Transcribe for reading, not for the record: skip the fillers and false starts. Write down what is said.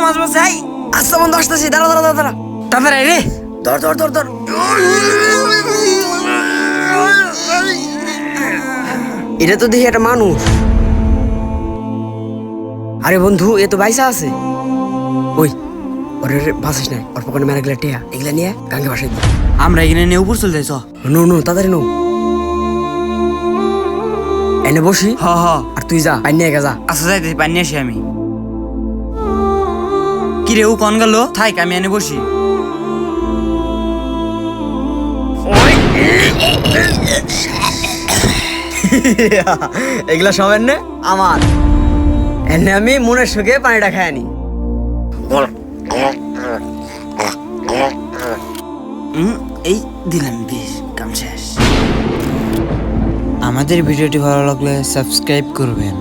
মাছ মাছ যাই। আচ্ছা বন্ধু আসতেছি, দাঁড়া দাঁড়া দাঁড়া দাঁড়া। তাড়াতাড়ি রে। ধর ধর ধর ধর। এটা তো দেখি একটা মানুষ। আরে বন্ধু, এ তো বাইসা আছে। ওই ওরে বাসিস নাই, ওর পকেটে মেরা গেলে টিয়া এগুলা নিয়ে গাঙ্গে বাসাই দি। আমরা এখানে নিয়ে উপর চলে যাইছ। নো নো, তাড়াতাড়ি নো। এনে বসি। হ হ। আর তুই যা, পানি নিয়ে যা। আচ্ছা যাইতেছি, পানি আসি আমি। কি রে, ও কন গেল? থাক, আমি এনে বসি। এগুলা সব এনে আমার। এনে আমি মনের সুখে পানিটা খাই আনি। এই দিলাম, বেশ কাম শেষ। আমাদের ভিডিওটি ভালো লাগলে সাবস্ক্রাইব করবেন।